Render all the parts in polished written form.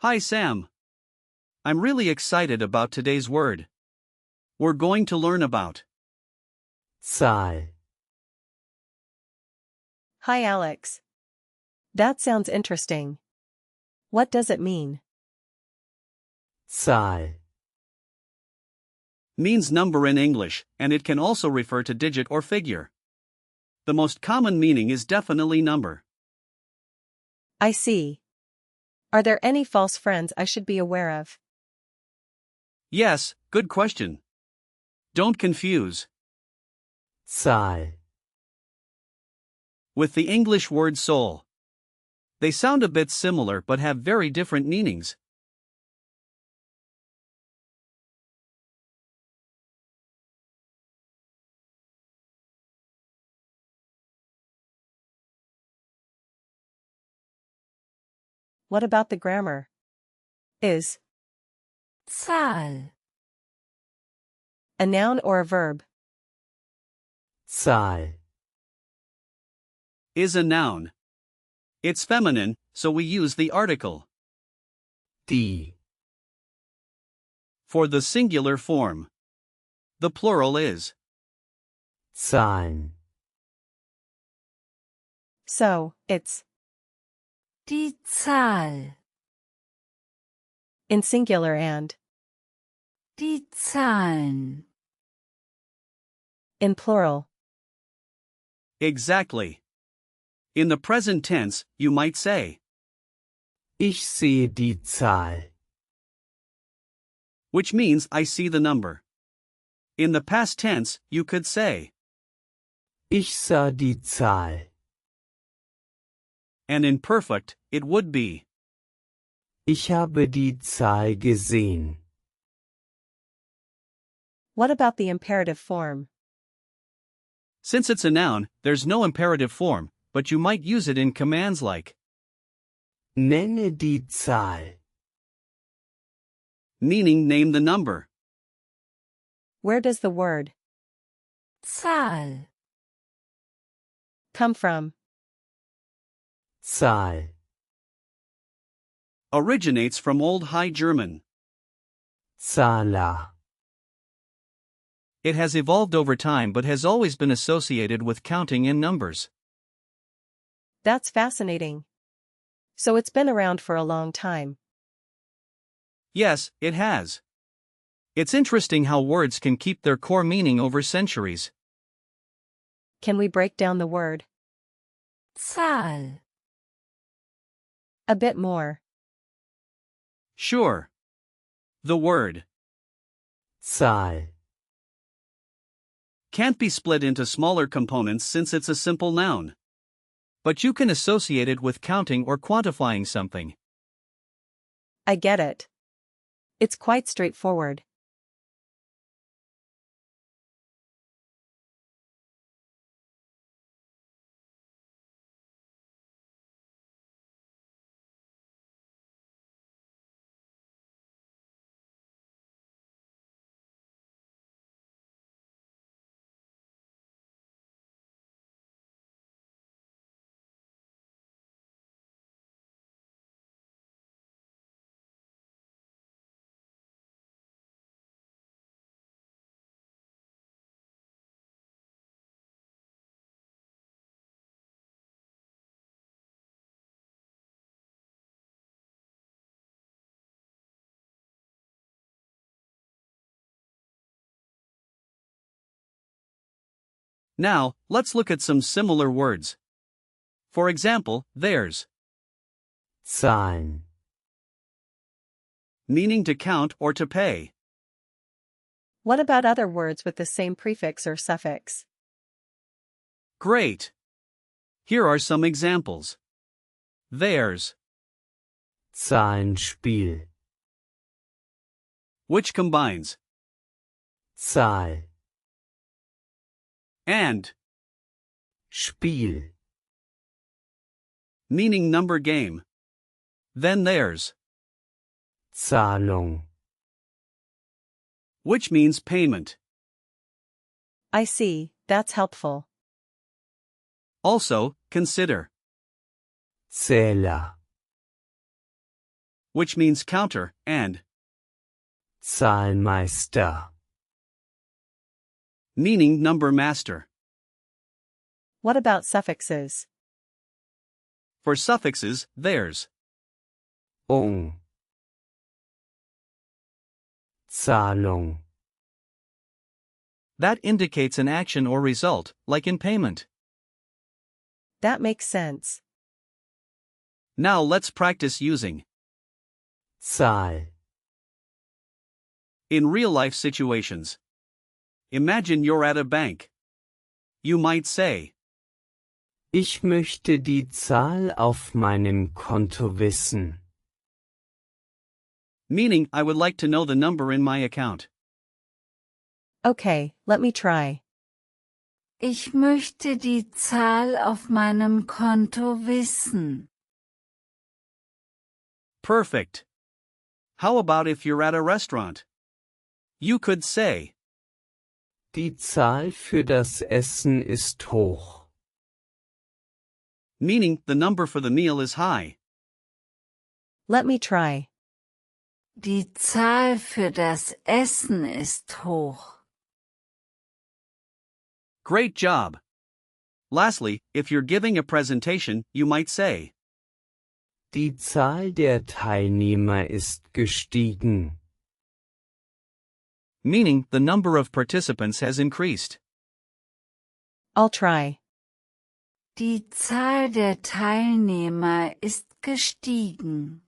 Hi Sam. I'm really excited about today's word. We're going to learn about Zahl. Hi Alex. That sounds interesting. What does it mean? Zahl. means number in English, and it can also refer to digit or figure. The most common meaning is definitely number. I see. Are there any false friends I should be aware of? Yes, good question. Don't confuse Zahl. with the English word soul. They sound a bit similar but have very different meanings. What about the grammar? Is Zahl. a noun or a verb? Zahl. Is a noun. It's feminine, so we use the article. Die. For the singular form. The plural is Zahlen. So, it's Die Zahl. in singular and Die Zahlen. in plural. exactly. In the present tense, you might say, Ich sehe die Zahl. which means I see the number. In the past tense, you could say, Ich sah die Zahl. and in perfect, it would be, Ich habe die Zahl gesehen. What about the imperative form? since it's a noun, there's no imperative form, but you might use it in commands like, Nenne die Zahl. meaning name the number. Where does the word Zahl. come from? Zahl. Originates from Old High German. Zahler. It has evolved over time but has always been associated with counting in numbers. That's fascinating. So it's been around for a long time. Yes, it has. It's interesting how words can keep their core meaning over centuries. Can we break down the word Zahl. a bit more? Sure. The word Zahl. can't be split into smaller components since it's a simple noun. But you can associate it with counting or quantifying something. I get it. It's quite straightforward. Now, let's look at some similar words. For example, there's, Zahlen. meaning to count or to pay. What about other words with the same prefix or suffix? Great. Here are some examples. There's, Zahlenspiel. which combines, Zahl. and, Spiel. meaning number game. Then there's, Zahlung. which means payment. I see, that's helpful. Also, consider, Zähler. which means counter, and Zahlmeister. meaning number master. What about suffixes? For suffixes, there's Zahlung. that indicates an action or result, like in payment. That makes sense. Now let's practice using Zahl. in real-life situations. Imagine you're at a bank. You might say, Ich möchte die Zahl auf meinem Konto wissen. meaning I would like to know the number in my account. Okay, let me try. Ich möchte die Zahl auf meinem Konto wissen. Perfect. How about if you're at a restaurant? You could say, Die Zahl für das Essen ist hoch. meaning the number for the meal is high. Let me try. Die Zahl für das Essen ist hoch. Great job. Lastly, if you're giving a presentation, you might say, Die Zahl der Teilnehmer ist gestiegen. meaning the number of participants has increased. I'll try. Die Zahl der Teilnehmer ist gestiegen.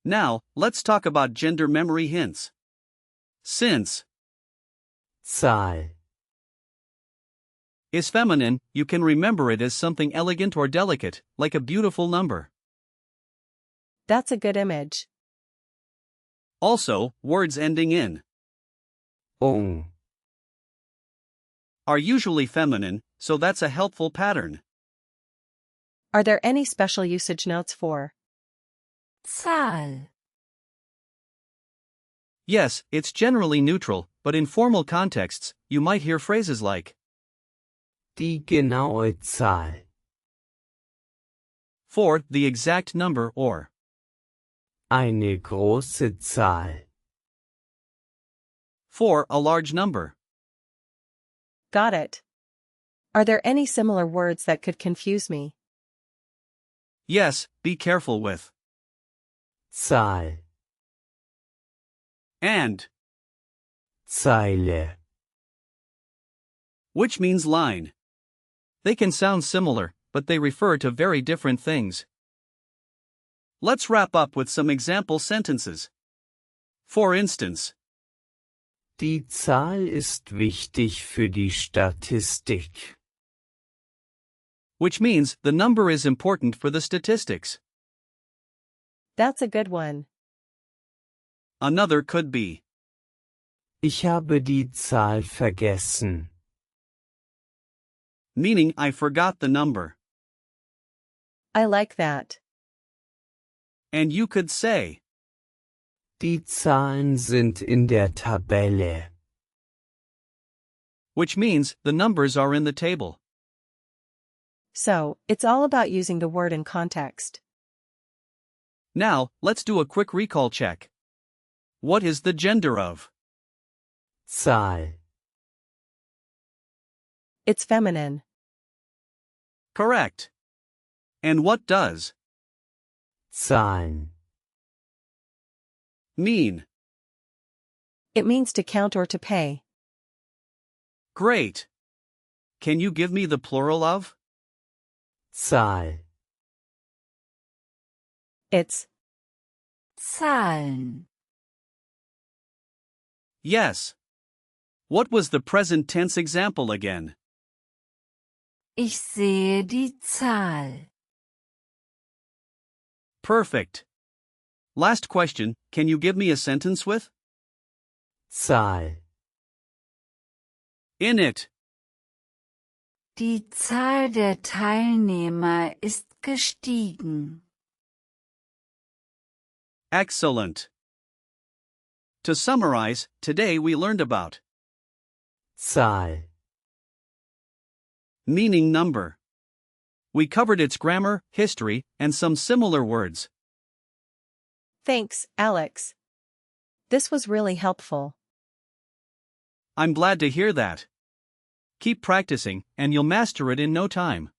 Now, let's talk about gender memory hints. Since Zahl. is feminine, you can remember it as something elegant or delicate, like a beautiful number. That's a good image. Also, words ending in Ung. are usually feminine, so that's a helpful pattern. Are there any special usage notes for Zahl. Yes, it's generally neutral, but in formal contexts, you might hear phrases like Die genaue Zahl. for the exact number or Eine große Zahl. for a large number. Got it. Are there any similar words that could confuse me? Yes, be careful with Zahl. and, Zeile. which means line. They can sound similar, but they refer to very different things. Let's wrap up with some example sentences. For instance, Die Zahl ist wichtig für die Statistik. which means the number is important for the statistics. That's a good one. Another could be, Ich habe die Zahl vergessen. meaning I forgot the number. I like that. And you could say, Die Zahlen sind in der Tabelle. which means the numbers are in the table. So, it's all about using the word in context. Now, let's do a quick recall check. What is the gender of? Zahl. It's feminine. Correct. And what does Zahlen. mean? It means to count or to pay. Great. Can you give me the plural of? Zahl. It's Zahlen. Yes. What was the present tense example again? Ich sehe die Zahl. Perfect. Last question, can you give me a sentence with? Zahl. In it. Die Zahl der Teilnehmer ist gestiegen. Excellent. To summarize, today we learned about Zahl. meaning number, We covered its grammar, history, and some similar words. Thanks, Alex. This was really helpful. I'm glad to hear that. Keep practicing, and you'll master it in no time.